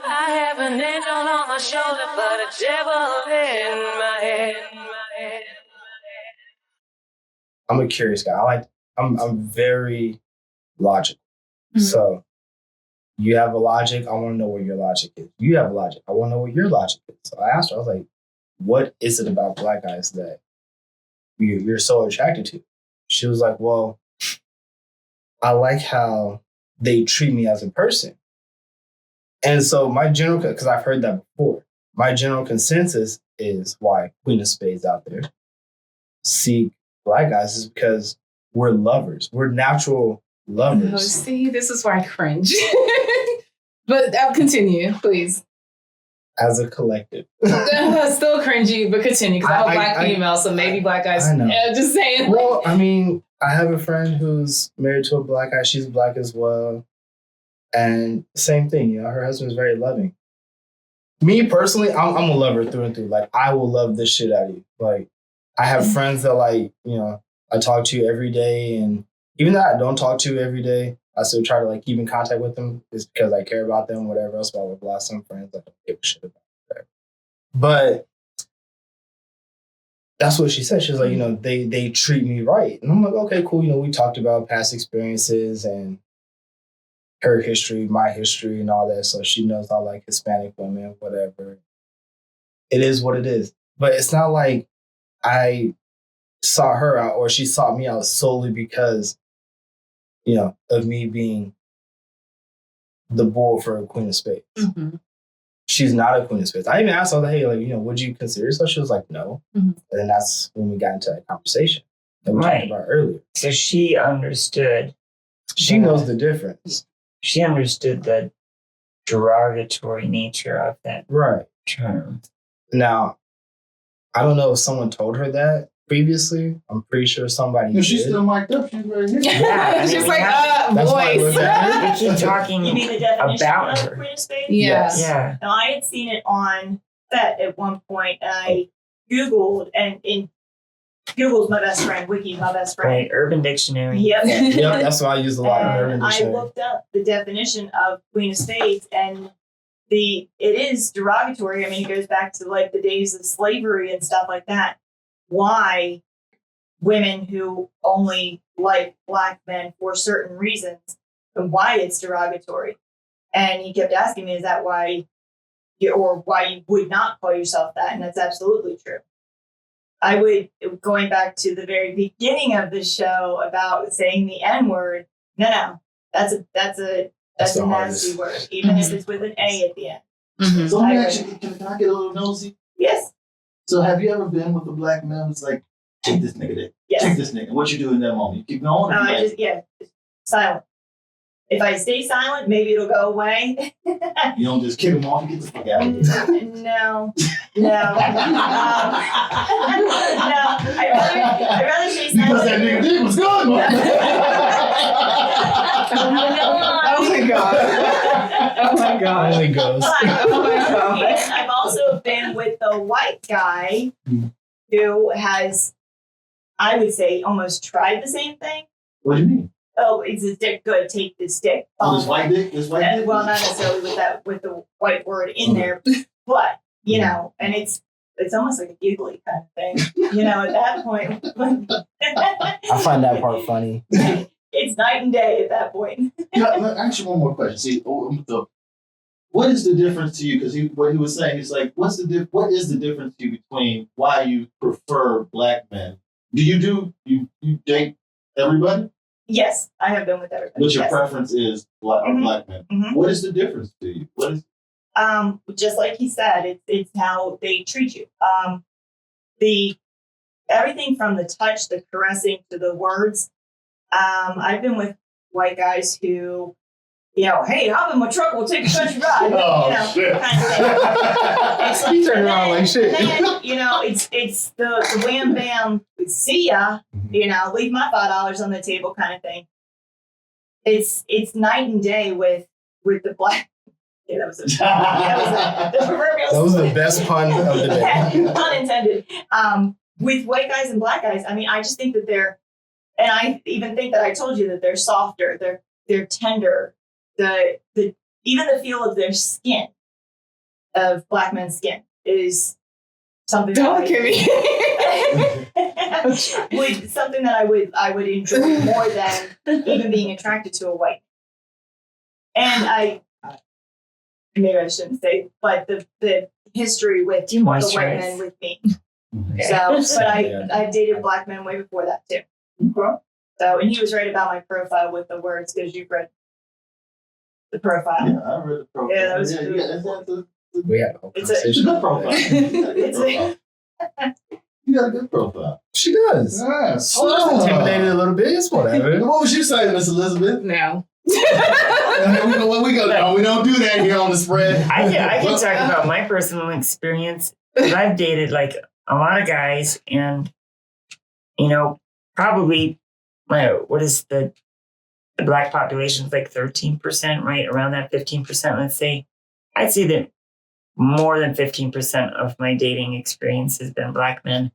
I have an angel on my shoulder, but a devil in my head. I'm a curious guy. I'm very logical. Mm-hmm. So you have a logic. I want to know what your logic is. You have a logic. I want to know what your logic is. So I asked her, I was like, what is it about Black guys that you're so attracted to? She was like, well, I like how they treat me as a person. And so my general, because I've heard that before, my general consensus is why Queen of Spades out there seek Black guys is because we're lovers. We're natural lovers. Oh, see, this is why I cringe. But I'll continue, please. As a collective. Still cringy, but continue, because I'm a Black female, so maybe Black guys. I know. Just saying. Well, I mean, I have a friend who's married to a Black guy. She's Black as well. And same thing, you know, her husband's very loving. Me personally, I'm a lover through and through. Like, I will love this shit out of you. Like, I have friends that, like, you know, I talk to every day. And even though I don't talk to every day, I still try to, like, keep in contact with them just because I care about them, whatever else, blah, blah, blah. Some friends I don't give a shit about that. But that's what she said. She was like, you know, they treat me right. And I'm like, okay, cool. You know, we talked about past experiences and her history, my history, and all that. So she knows I like Hispanic women, whatever. It is what it is. But it's not like I sought her out or she sought me out solely because, you know, of me being the bull for a Queen of Spades. Mm-hmm. She's not a Queen of Spades. I even asked her, like, hey, like, you know, would you consider yourself? She was like, no. Mm-hmm. And then that's when we got into that conversation that we talked about earlier. So she understood. She knows the difference. She understood the derogatory nature of that term. Now, I don't know if someone told her that previously. I'm pretty sure somebody did. She's still mic'd up. She's right here. Yeah, she's like, voice. You keep talking you mean the definition about of her. Queen of Spades? Yes. Yeah. Now, I had seen it on Fet at one point, and I Googled, and in Google's my best friend, Wiki's my best friend. Right, Urban Dictionary. Yep. Yep, that's what I use a lot in Urban I Dictionary. looked up the definition of Queen of Spades, and it is derogatory. I mean, it goes back to like the days of slavery and stuff like that. Why women who only like Black men for certain reasons, and why it's derogatory. And he kept asking me, is that why you would not call yourself that? And that's absolutely true. I would, going back to the very beginning of the show about saying the N-word, no, that's a nasty word, even if it's with an A at the end. Mm-hmm. So let me actually, can I get a little nosy? Yes. So have you ever been with a Black man who's like, take this nigga there. Yes. Take this nigga. What you do in that moment? You keep going? No, just silent. If I stay silent, maybe it'll go away. You don't just kick him off and get the fuck out of here. No. I'd rather stay silent. Because that nigga dick was good, man. Oh my God. Oh my God. Only goes. Oh my God. And I've also been with the white guy who has, I would say, almost tried the same thing. What do you mean? Oh, is his dick good? Take this dick. Oh, this white dick? This white dick? Well, not necessarily with the white word in there, but you know, and it's almost like a giggly kind of thing. You know, at that point, I find that part funny. It's night and day at that point. Actually, one more question. See, what is the difference to you? Because what he was saying is like, what is the difference to you between why you prefer Black men? Do you date everybody? Yes, I have been with everybody. But your preference is Black men. Mm-hmm. What is the difference to you? What is? Just like he said, it's how they treat you. Everything from the touch, the caressing, to the words. I've been with white guys who, you know, hey, hop in my truck, we'll take a country ride. Oh, you know, shit. kind of thing. He turned around like shit. Then, you know, it's the wham bam, see ya. You know, leave my $5 on the table kind of thing. It's night and day with the Black. Yeah, that was the proverbial. That was the best pun of the day. Yeah, pun intended. With white guys and Black guys, I mean, I just think that and I even think that I told you that they're softer, they're tender, even the feel of their skin of black men's skin is something. Don't look at me. Something that I would enjoy more than even being attracted to a white. And maybe I shouldn't say, but the history with the white men with me. So, but I dated black men way before that too. Okay. So, and he was right about my profile with the words because you've read the profile. Yeah, I read the profile. Yeah, that was We had a whole it's a conversation. good profile. You got a good profile. She does. Yeah. So intimidated a little bit. It's whatever. What was you saying, Miss Elizabeth? No. We go. No, we don't do that here on the spread. I can talk about my personal experience because I've dated like a lot of guys, and probably what is the black population is like 13%, right around that 15%. Let's say, I'd say that more than 15% of my dating experience has been black men,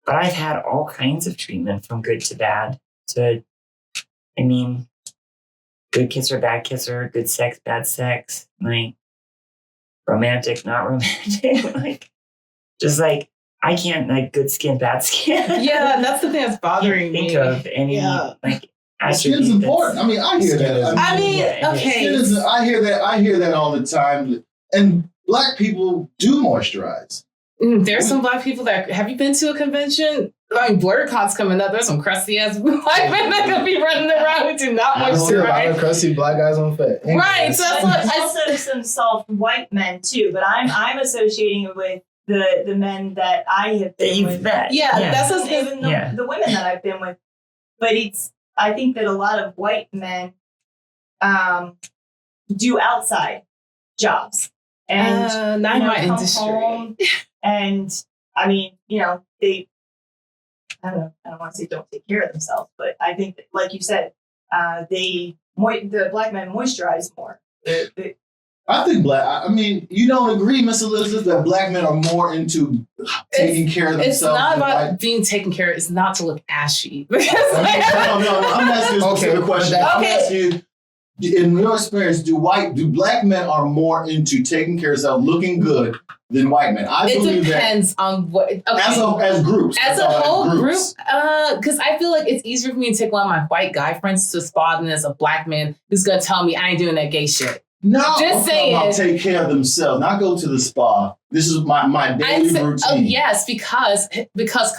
but I've had all kinds of treatment from good to bad to, good kisser, bad kisser, good sex, bad sex, like romantic, not romantic, like just like I can't like good skin, bad skin. Yeah, that's the thing that's bothering me. Think of any like skin's important. I mean, I hear that. Okay. I hear that all the time. And black people do moisturize. There's some black people that have you been to a convention? I mean, BlurCon's coming up. There's some crusty ass black men that could be running around who do not I see a lot moisturize. of crusty black guys on fit. Right, so that's what There's also some soft white men too, but I'm associating it with the men that I have been with. Yeah, that's what's even the women that I've been with. But I think that a lot of white men do outside jobs and not in my come industry. home and I mean, they. I don't want to say don't take care of themselves, but I think that, like you said, the black men moisturize more. I think you don't agree, Miss Elizabeth, that black men are more into taking care of themselves. It's not about being taken care of. It's not to look ashy. Because no, I'm asking you a specific question. I'm asking you, in your experience, do black men are more into taking care of themselves, looking good than white men? I believe depends on what. Okay. As groups. As a whole group, because I feel like it's easier for me to take one of my white guy friends to a spa than as a black man who's going to tell me I ain't doing that gay shit. No, just saying. About take care of themselves, not go to the spa. This is my daily routine. Oh yes, because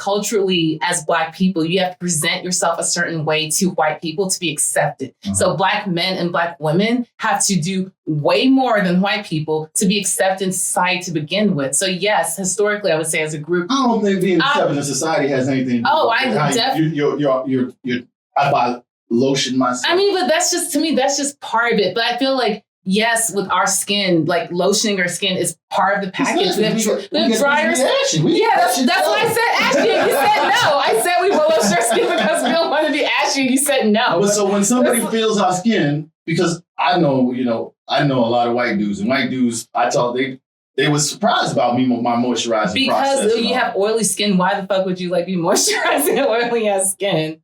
culturally, as black people, you have to present yourself a certain way to white people to be accepted. Uh-huh. So black men and black women have to do way more than white people to be accepted in society to begin with. So yes, historically, I would say as a group, I don't think being accepted in society has anything. I buy lotion myself. I mean, but that's just, to me, that's just part of it. But I feel like, yes, with our skin, like lotioning our skin is part of the package. We have dryers. Yeah, that's why I said ashy. You said no. I said we will lotion our skin because we don't want to be ashy. You said no. But so when somebody feels our skin, because I know a lot of white dudes, and white dudes, I thought they was surprised about me, my moisturizing process. Because you have oily skin, why the fuck would you like be moisturizing oily ass skin?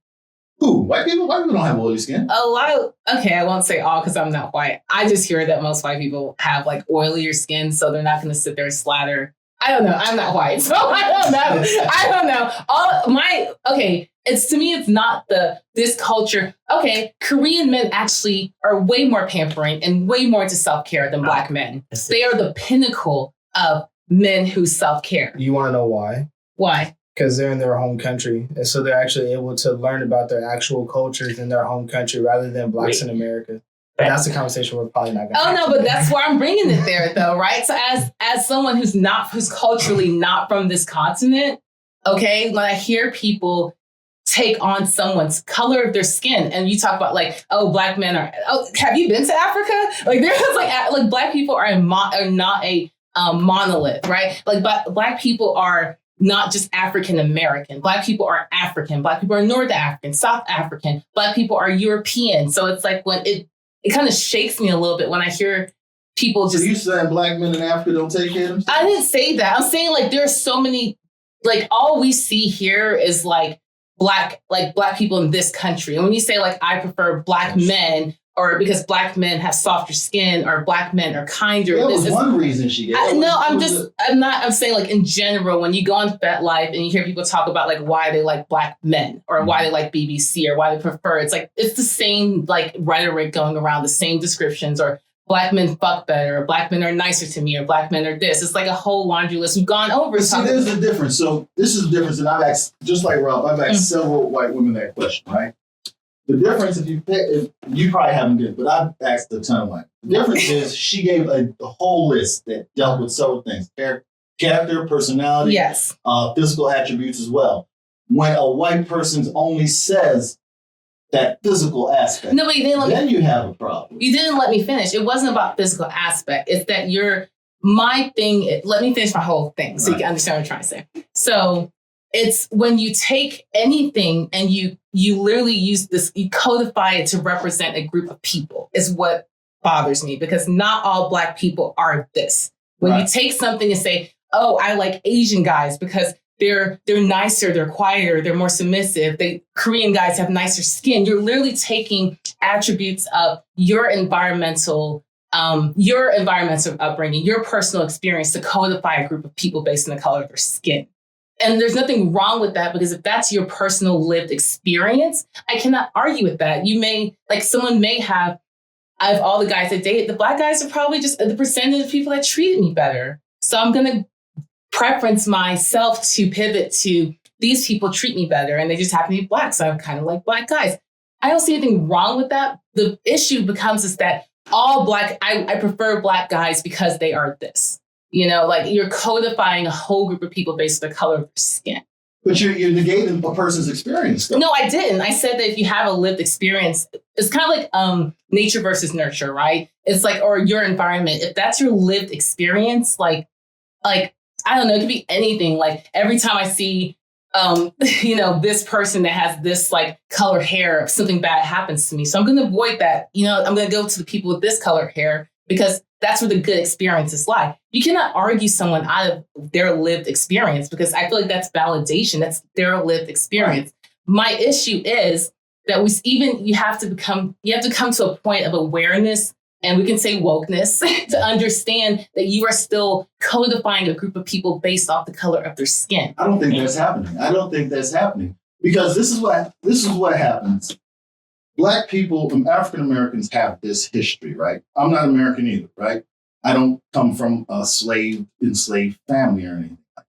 Who? White people? White people don't have oily skin. A lot of, okay, I won't say all because I'm not white. I just hear that most white people have like oilier skin, so they're not going to sit there and slather. I don't know. I'm not white, so I don't know. It's to me, it's not this culture. Okay, Korean men actually are way more pampering and way more into self-care than black men. They are the pinnacle of men who self-care. You want to know why? Why? Because they're in their home country. And so they're actually able to learn about their actual cultures in their home country rather than blacks in America. But that's a conversation we're probably not going to have. Oh, no, but that's why I'm bringing it there, though, right? So as someone who's culturally not from this continent, okay, when I hear people take on someone's color of their skin, and you talk about like, black men are, have you been to Africa? Like there's like black people are not a monolith, right? Like black people are not just African American. Black people are African. Black people are North African, South African. Black people are European. So it's like when it kind of shakes me a little bit when I hear people just. So you saying black men in Africa don't take care of themselves? I didn't say that. I'm saying like there are so many, like all we see here is like black people in this country. And when you say like I prefer black men, or because black men have softer skin, or black men are kinder. That was one reason she gave. I'm saying like in general, when you go on FetLife and you hear people talk about like why they like black men or why they like BBC or why they prefer, it's like, it's the same like rhetoric going around, the same descriptions, or black men fuck better, or black men are nicer to me, or black men are this. It's like a whole laundry list we've gone over. See, there's the difference. So this is the difference. And I've asked, just like Rob, I've asked several white women that question, right? The difference, if you probably haven't did, but I've asked a ton of white. The difference is she gave a whole list that dealt with several things: character, personality, yes, physical attributes as well. When a white person only says that physical aspect, no, but you you have a problem. You didn't let me finish. It wasn't about physical aspect. It's that my thing. Let me finish my whole thing so you can understand what I'm trying to say. So it's when you take anything and you literally use this, you codify it to represent a group of people is what bothers me, because not all black people are this. When you take something and say, oh, I like Asian guys because they're nicer, they're quieter, they're more submissive. Korean guys have nicer skin. You're literally taking attributes of your environmental upbringing, your personal experience to codify a group of people based on the color of their skin. And there's nothing wrong with that, because if that's your personal lived experience, I cannot argue with that. Someone may have, out of all the guys I dated, the black guys are probably just the percentage of people that treated me better. So I'm going to preference myself to pivot to these people treat me better, and they just happen to be black. So I kind of like black guys. I don't see anything wrong with that. The issue becomes is that all black, I prefer black guys because they are this. You're codifying a whole group of people based on the color of their skin. But you're negating a person's experience, though. No, I didn't. I said that if you have a lived experience, it's kind of like nature versus nurture, right? It's like, or your environment. If that's your lived experience, like I don't know, it could be anything. Like every time I see, this person that has this like color hair, something bad happens to me. So I'm going to avoid that. I'm going to go to the people with this color hair because that's where the good experiences lie. You cannot argue someone out of their lived experience, because I feel like that's validation. That's their lived experience. My issue is that you have to come to a point of awareness, and we can say wokeness, to understand that you are still codifying a group of people based off the color of their skin. I don't think that's happening. Because this is what happens. Black people and African Americans have this history, right? I'm not American either, right? I don't come from a enslaved family or anything like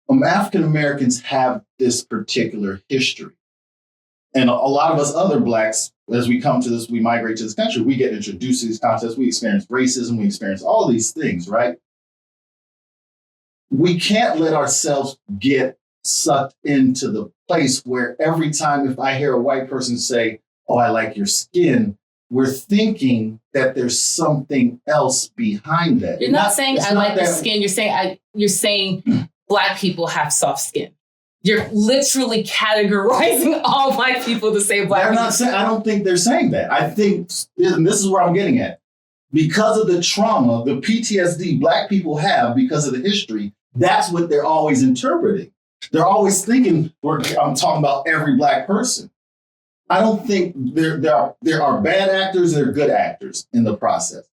that. African Americans have this particular history. And a lot of us other blacks, as we migrate to this country, we get introduced to these concepts. We experience racism. We experience all these things, right? We can't let ourselves get sucked into the place where every time if I hear a white person say, oh, I like your skin, we're thinking that there's something else behind that. You're not saying I like the skin. You're saying black people have soft skin. You're literally categorizing all black people to say black people. I don't think they're saying that. I think, and this is where I'm getting at, because of the trauma, the PTSD black people have because of the history, that's what they're always interpreting. They're always thinking, I'm talking about every black person. I don't think there are bad actors, there are good actors in the process.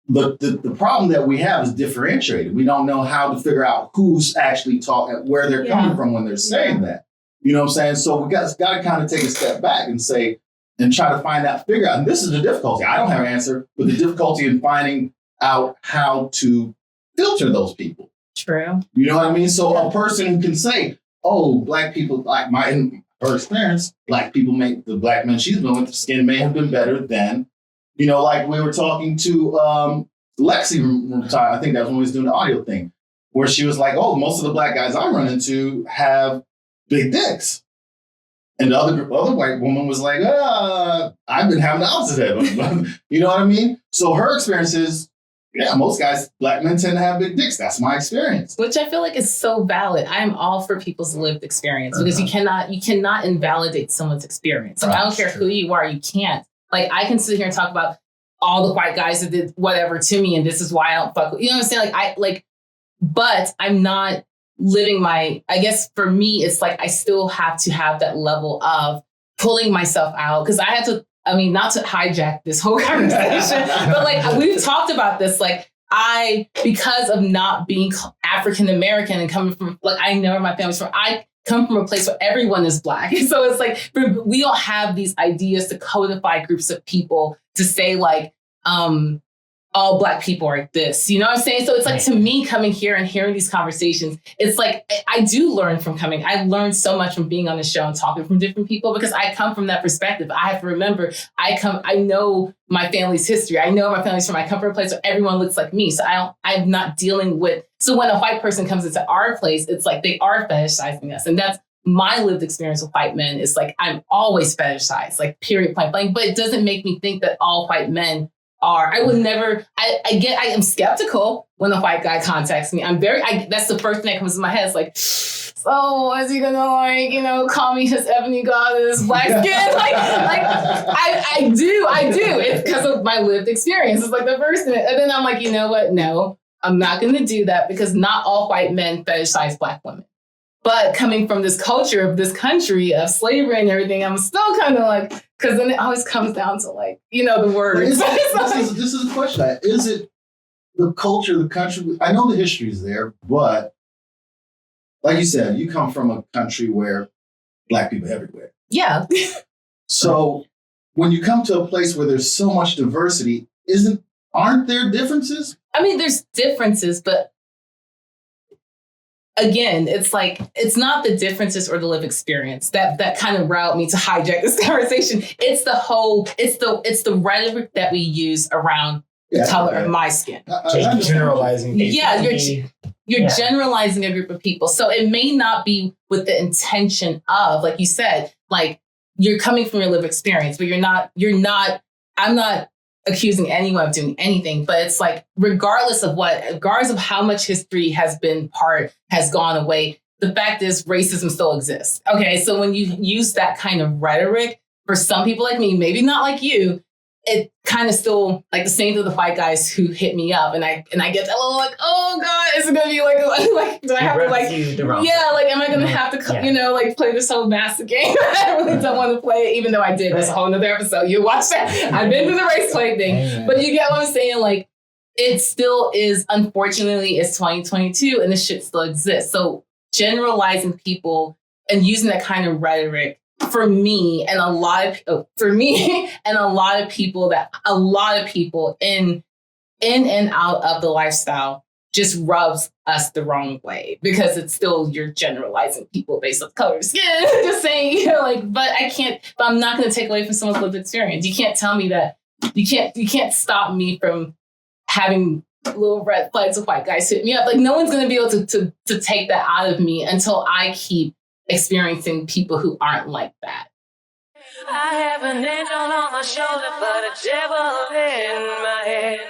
But the problem that we have is differentiated. We don't know how to figure out who's actually talking, where they're coming from when they're saying that. You know what I'm saying? So we got to kind of take a step back and say, and try to figure out, and this is the difficulty. I don't have an answer, but the difficulty in finding out how to filter those people. True. You know what I mean? So a person can say, oh, black people, like in her experience, the black men she's been with, the skin may have been better than, like we were talking to Lexi, I think that was when we was doing the audio thing, where she was like, oh, most of the black guys I run into have big dicks. And the other white woman was like, I've been having the opposite of it. You know what I mean? So her experience is, most guys, black men tend to have big dicks. That's my experience. Which I feel like is so valid. I'm all for people's lived experience, because you cannot invalidate someone's experience. Like, I don't care who you are, you can't. Like, I can sit here and talk about all the white guys that did whatever to me, and this is why I don't fuck with, you know what I'm saying? But I'm not living I guess for me, it's like I still have to have that level of pulling myself out, because I had to I mean, not to hijack this whole conversation, but like we've talked about this, like because of not being African American and coming from, like, I know where my family's from, I come from a place where everyone is Black. So it's like, we don't have these ideas to codify groups of people to say like, all Black people are this, you know what I'm saying? So it's like, to me, coming here and hearing these conversations, it's like, I do learn from coming. I learned so much from being on the show and talking from different people, because I come from that perspective. I have to remember, I know my family's history. I know my family's from, I come from a place where everyone looks like me. So I'm not dealing with, so when a white person comes into our place, it's like they are fetishizing us. And that's my lived experience with white men. Is like, I'm always fetishized, like period, point blank. But it doesn't make me think that all white men are. I would never, I am skeptical when a white guy contacts me. That's the first thing that comes to my head. It's like, so is he gonna like, you know, call me his ebony goddess, black skin? I do. It's because of my lived experience. It's like the first thing. And then I'm like, you know what? No, I'm not gonna do that, because not all white men fetishize Black women. But coming from this culture of this country of slavery and everything, I'm still kind of like, because then it always comes down to like, you know, the words. This is a question. Is it the culture, the country? I know the history is there, but like you said, you come from a country where Black people are everywhere. Yeah. So when you come to a place where there's so much diversity, aren't there differences? I mean, there's differences, but again, it's like, it's not the differences or the lived experience that kind of route me to hijack this conversation. It's the rhetoric that we use around the color of my skin. Generalizing. Yeah, you're generalizing a group of people. So it may not be with the intention of, like you said, like you're coming from your lived experience, but I'm not accusing anyone of doing anything, but it's like, regardless of how much history has gone away, the fact is racism still exists. Okay, so when you use that kind of rhetoric, for some people like me, maybe not like you, it kind of still, like the same to the white guys who hit me up, and I get that little like, oh God, is it gonna be like do I have to like, yeah, like am I gonna have to you know, like play this whole massive game? I really don't want to play it, even though I did. That's a whole nother episode. You watch that. I've been to the race play thing, but you get what I'm saying. Like, it still is, unfortunately, it's 2022, and this shit still exists. So generalizing people and using that kind of rhetoric, for me and a lot of people in and out of the lifestyle just rubs us the wrong way, because it's still, you're generalizing people based on color of skin. Just saying, you know, like, but I'm not going to take away from someone's lived experience. You can't tell me that, you can't stop me from having little red flags of white guys hit me up. Like, no one's going to be able to take that out of me until I keep experiencing people who aren't like that. I have an angel on my shoulder, but a devil in my head.